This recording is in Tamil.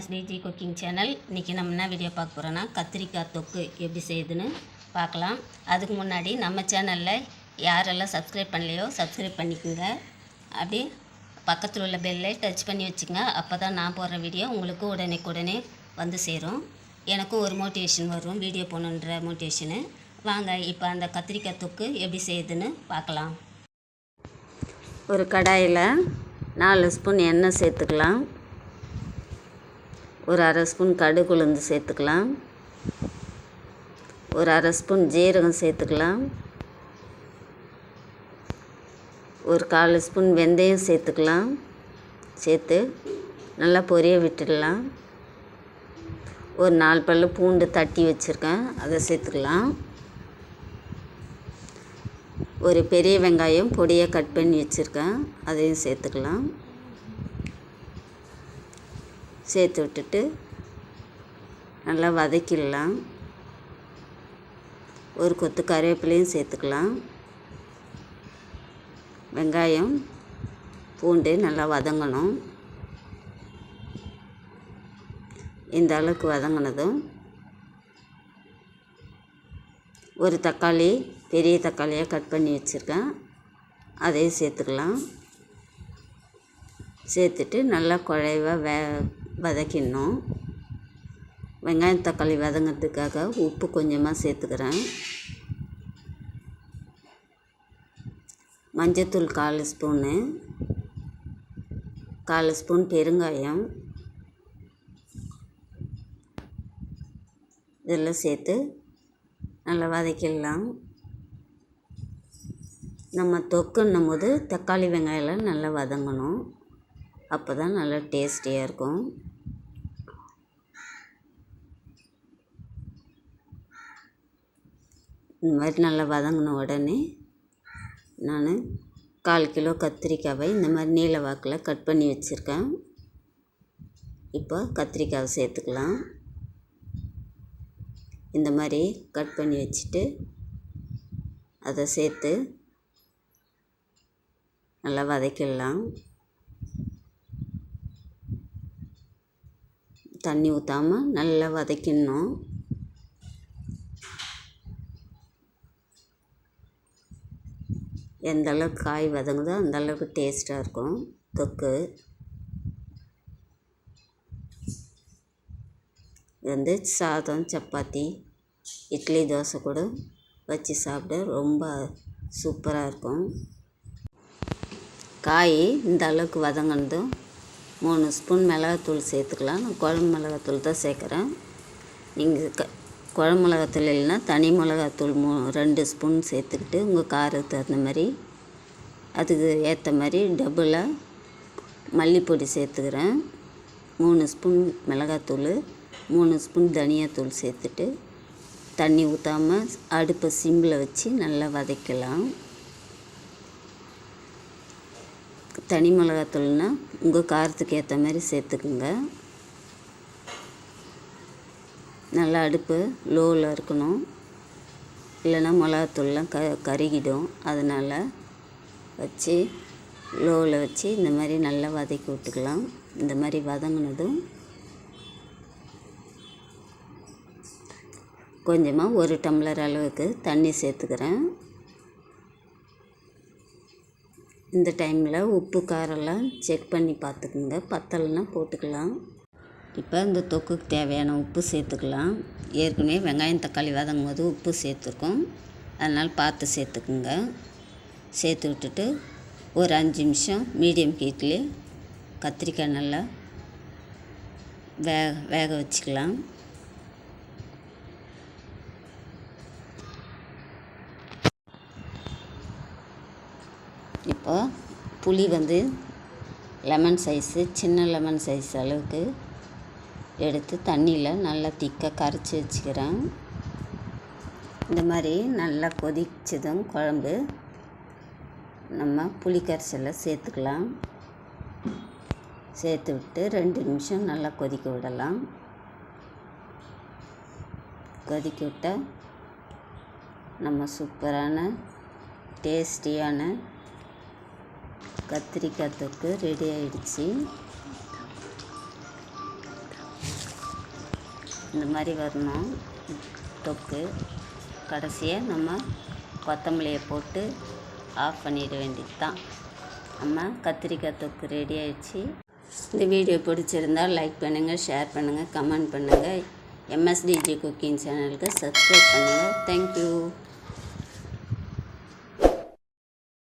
SDG cooking channel. இன்றைக்கி நம்ம என்ன வீடியோ பார்க்க போகிறோன்னா கத்திரிக்காய் தொக்கு எப்படி செய்யுதுன்னு பார்க்கலாம். அதுக்கு முன்னாடி நம்ம சேனலில் யாரெல்லாம் சப்ஸ்கிரைப் பண்ணலையோ சப்ஸ்கிரைப் பண்ணிக்கோங்க. அப்படி பக்கத்தில் உள்ள பெல்லை டச் பண்ணி வச்சுங்க. அப்போ தான் நான் போடுற வீடியோ உங்களுக்கு உடனே வந்து சேரும். எனக்கும் ஒரு மோட்டிவேஷன் வரும், வீடியோ போகணுன்ற மோட்டிவேஷனு. வாங்க இப்போ அந்த கத்திரிக்காய் தொக்கு எப்படி செய்யுதுன்னு பார்க்கலாம். ஒரு கடாயில் 4 ஸ்பூன் எண்ணெய் சேர்த்துக்கலாம். ஒரு அரை ஸ்பூன் கடுகு உளுந்து சேர்த்துக்கலாம். ஒரு அரை ஸ்பூன் ஜீரகம் சேர்த்துக்கலாம். ஒரு 1/4 ஸ்பூன் வெந்தயம் சேர்த்துக்கலாம். சேர்த்து நல்லா பொரிய விட்டுடலாம். ஒரு 4 பல்லு பூண்டு தட்டி வச்சுருக்கேன், அதை சேர்த்துக்கலாம். ஒரு பெரிய வெங்காயம் பொடியாக கட் பண்ணி வச்சுருக்கேன், அதையும் சேர்த்துக்கலாம். சேர்த்து விட்டுட்டு நல்லா வதக்கிடலாம். ஒரு கொத்து கருவேப்பிலையும் சேர்த்துக்கலாம். வெங்காயம் பூண்டு நல்லா வதங்கணும். இந்த அளவுக்கு வதங்கினதும் ஒரு தக்காளி, பெரிய தக்காளியாக கட் பண்ணி வச்சுருக்கேன், அதையும் சேர்த்துக்கலாம். சேர்த்துட்டு நல்லா குழைவாக வதக்கிடணும். வெங்காயம் தக்காளி வதங்கிறதுக்காக உப்பு கொஞ்சமாக சேர்த்துக்கிறேன். மஞ்சத்தூள் 1/4 ஸ்பூனு, 1/4 ஸ்பூன் பெருங்காயம் இதெல்லாம் சேர்த்து நல்லா வதக்கிடலாம். நம்ம தொக்குன்னும் போது தக்காளி வெங்காயம்லாம் நல்லா வதங்கணும். அப்போ தான் நல்லா டேஸ்டியாக இருக்கும். இந்த மாதிரி நல்லா வதங்கின உடனே நான் 1/4 கிலோ கத்திரிக்காவை இந்த மாதிரி நீல வாக்கில் கட் பண்ணி வச்சுருக்கேன். இப்போ கத்திரிக்காவை சேர்த்துக்கலாம். இந்த மாதிரி கட் பண்ணி வச்சுட்டு அதை சேர்த்து நல்லா வதக்கிடலாம். தண்ணி ஊற்றாமல் நல்லா வதக்கிடணும். எந்த அளவுக்கு காய் வதங்குதோ அந்த அளவுக்கு டேஸ்ட்டாக இருக்கும் தொக்கு. இது வந்து சாதம், சப்பாத்தி, இட்லி, தோசை கூட வச்சு சாப்பிட ரொம்ப சூப்பராக இருக்கும். காய் இந்த அளவுக்கு வதங்கினதும் 3 ஸ்பூன் மிளகாத்தூள் சேர்த்துக்கலாம். நான் குழம்பு மிளகாத்தூள் தான் சேர்க்குறேன். நீங்கள் குழம்பு மிளகாத்தூள் இல்லைன்னா தனி மிளகாத்தூள் 2 ஸ்பூன் சேர்த்துக்கிட்டு உங்கள் காரத்துக்கு தகுந்த மாதிரி அதுக்கு ஏற்ற மாதிரி டபுளாக மல்லிப்பொடி சேர்த்துக்கிறேன். 3 ஸ்பூன் மிளகாத்தூள், 3 ஸ்பூன் தனியாத்தூள் சேர்த்துட்டு தண்ணி ஊற்றாமல் அடுப்பை சிம்மில் வச்சு நல்லா வதக்கலாம். தனி மிளகாத்தூள்னால் உங்கள் காரத்துக்கு ஏற்ற மாதிரி சேர்த்துக்குங்க. நல்லா அடுப்பு லோவில் இருக்கணும், இல்லைன்னா மிளகாத்தூள்லாம் கருகிடும். அதனால் வச்சு லோவில் வச்சு இந்த மாதிரி நல்லா வதக்கி விட்டுக்கலாம். இந்த மாதிரி வதங்கினதும் கொஞ்சமாக 1 டம்ளர் அளவுக்கு தண்ணி சேர்த்துக்கிறேன். இந்த டைமில் உப்பு காரெல்லாம் செக் பண்ணி பார்த்துக்குங்க, பத்தலைன்னா போட்டுக்கலாம். இப்போ இந்த தொக்குக்கு தேவையான உப்பு சேர்த்துக்கலாம். ஏற்கனவே வெங்காயம் தக்காளி வதங்கும் போது உப்பு சேர்த்துருக்கோம், அதனால் பார்த்து சேர்த்துக்குங்க. சேர்த்து விட்டுட்டு ஒரு 5 நிமிஷம் மீடியம் ஹீட்லேயே கத்திரிக்காய் நல்லா வேக வச்சுக்கலாம். இப்போ புளி வந்து லெமன் சைஸு, சின்ன லெமன் சைஸ் அளவுக்கு எடுத்து தண்ணியில் நல்லா திக்காக கரைச்சி வச்சுக்கிறேன். இந்த மாதிரி நல்லா கொதிச்சதும் குழம்பு நம்ம புளி கரைசலை சேர்த்துக்கலாம். சேர்த்து விட்டு 2 நிமிஷம் நல்லா கொதிக்க விடலாம். கொதிக்க விட்டால் நம்ம சூப்பரான டேஸ்டியான கத்திரிக்காய் தொக்கு ரெடி ஆகிடுச்சு. இந்த மாதிரி வரணும் தொக்கு. கடைசியாக நம்ம கொத்தமல்லியை போட்டு ஆஃப் பண்ணிட வேண்டியது தான். நம்ம கத்திரிக்காய் தொக்கு ரெடி ஆயிடுச்சு. இந்த வீடியோ பிடிச்சிருந்தால் லைக் பண்ணுங்கள், ஷேர் பண்ணுங்கள், கமெண்ட் பண்ணுங்கள். MSDG குக்கிங் சேனலுக்கு சப்ஸ்கிரைப் பண்ணுங்கள். தேங்க்யூ.